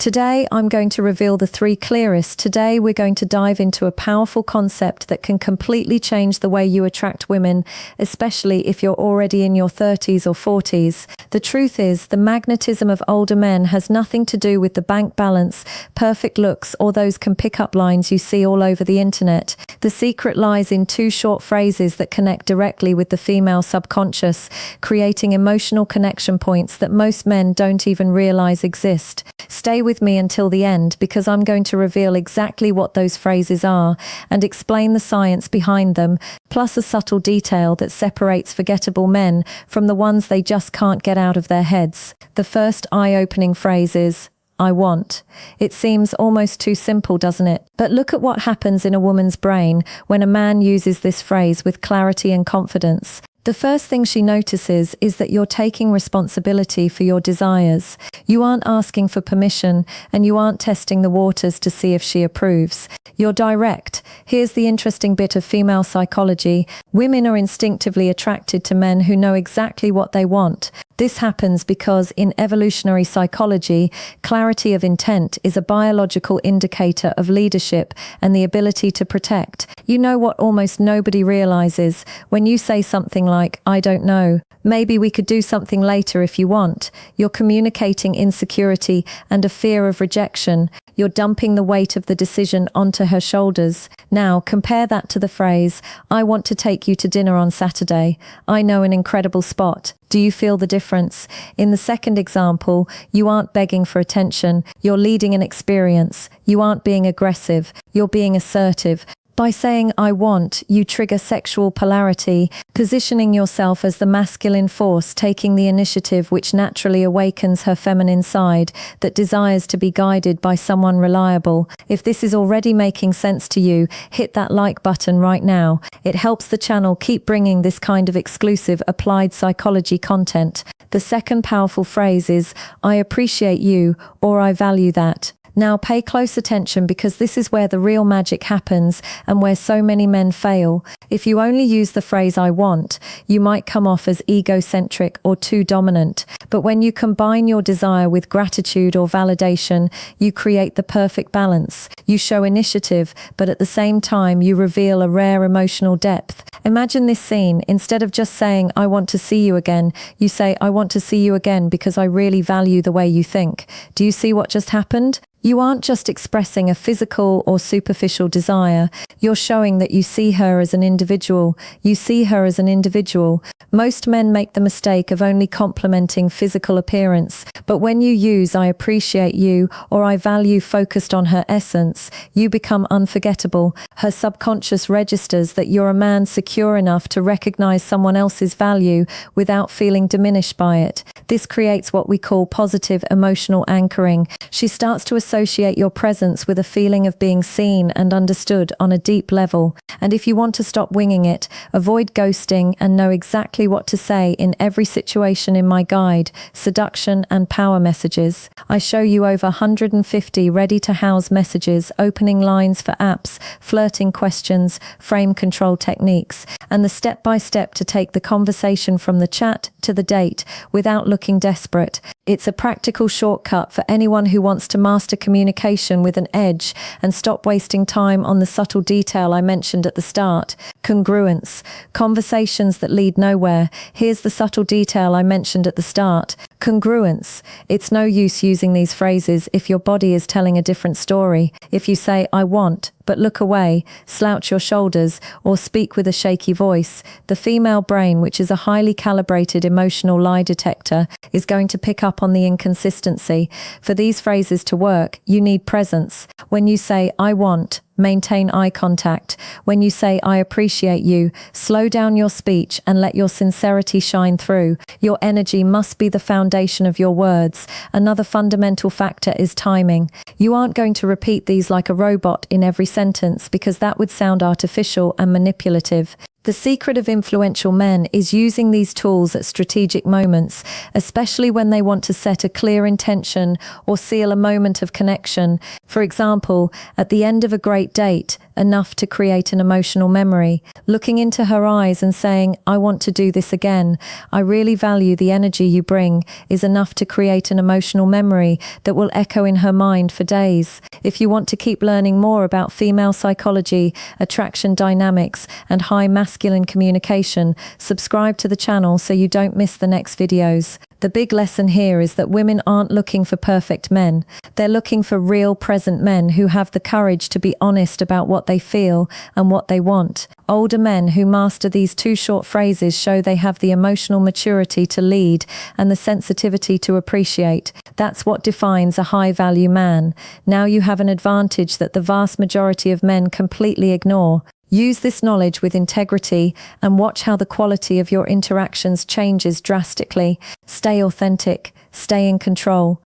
Today, I'm going to reveal the 3 clearest. Today, we're going to dive into a powerful concept that can completely change the way you attract women, especially if you're already in your 30s or 40s. The truth is, the magnetism of older men has nothing to do with the bank balance, perfect looks, or those can pick up lines you see all over the internet. The secret lies in 2 short phrases that connect directly with the female subconscious, creating emotional connection points that most men don't even realize exist. Stay with me until the end because I'm going to reveal exactly what those phrases are and explain the science behind them, plus a subtle detail that separates forgettable men from the ones they just can't get out of their heads. The first eye-opening phrase is, I want. It seems almost too simple, doesn't it? But look at what happens in a woman's brain when a man uses this phrase with clarity and confidence. The first thing she notices is that you're taking responsibility for your desires. You aren't asking for permission, and you aren't testing the waters to see if she approves. You're direct. Here's the interesting bit of female psychology. Women are instinctively attracted to men who know exactly what they want. This happens because in evolutionary psychology, clarity of intent is a biological indicator of leadership and the ability to protect. You know what almost nobody realizes? When you say something like, I don't know, maybe we could do something later if you want, you're communicating insecurity and a fear of rejection. You're dumping the weight of the decision onto her shoulders. Now, compare that to the phrase, I want to take you to dinner on Saturday. I know an incredible spot. Do you feel the difference? In the second example, you aren't begging for attention. You're leading an experience. You aren't being aggressive. You're being assertive. By saying I want, you trigger sexual polarity, positioning yourself as the masculine force taking the initiative which naturally awakens her feminine side that desires to be guided by someone reliable. If this is already making sense to you, hit that like button right now. It helps the channel keep bringing this kind of exclusive applied psychology content. The second powerful phrase is, I appreciate you, or I value that. Now pay close attention because this is where the real magic happens and where so many men fail. If you only use the phrase I want, you might come off as egocentric or too dominant. But when you combine your desire with gratitude or validation, you create the perfect balance. You show initiative, but at the same time you reveal a rare emotional depth. Imagine this scene. Instead of just saying, I want to see you again, you say, I want to see you again because I really value the way you think. Do you see what just happened? You aren't just expressing a physical or superficial desire. You're showing that you see her as an individual. You see her as an individual. Most men make the mistake of only complimenting physical appearance. But when you use I appreciate you or I value focused on her essence, you become unforgettable. Her subconscious registers that you're a man secure enough to recognize someone else's value without feeling diminished by it. This creates what we call positive emotional anchoring. She starts to associate your presence with a feeling of being seen and understood on a deep level. And if you want to stop winging it, avoid ghosting and know exactly what to say in every situation in my guide, Seduction and Power Messages. I show you over 150 ready-to-house messages, opening lines for apps, flirting questions, frame control techniques, and the step-by-step to take the conversation from the chat to the date without looking desperate. It's a practical shortcut for anyone who wants to master communication with an edge and stop wasting time on the subtle detail I mentioned at the start. Congruence. Conversations that lead nowhere. Here's the subtle detail I mentioned at the start. Congruence. It's no use using these phrases if your body is telling a different story. If you say, I want, but look away, slouch your shoulders, or speak with a shaky voice, the female brain, which is a highly calibrated emotional lie detector, is going to pick up on the inconsistency. For these phrases to work, you need presence. When you say, I want, maintain eye contact. When you say, I appreciate you, slow down your speech and let your sincerity shine through. Your energy must be the foundation of your words. Another fundamental factor is timing. You aren't going to repeat these like a robot in every sentence because that would sound artificial and manipulative. The secret of influential men is using these tools at strategic moments, especially when they want to set a clear intention or seal a moment of connection. For example, at the end of a great date, enough to create an emotional memory. Looking into her eyes and saying, "I want to do this again. I really value the energy you bring," is enough to create an emotional memory that will echo in her mind for days. If you want to keep learning more about female psychology, attraction dynamics, and high masculine communication, subscribe to the channel so you don't miss the next videos. The big lesson here is that women aren't looking for perfect men. They're looking for real present men who have the courage to be honest about what they feel and what they want. Older men who master these two short phrases show they have the emotional maturity to lead and the sensitivity to appreciate. That's what defines a high-value man. Now you have an advantage that the vast majority of men completely ignore. Use this knowledge with integrity and watch how the quality of your interactions changes drastically. Stay authentic, stay in control.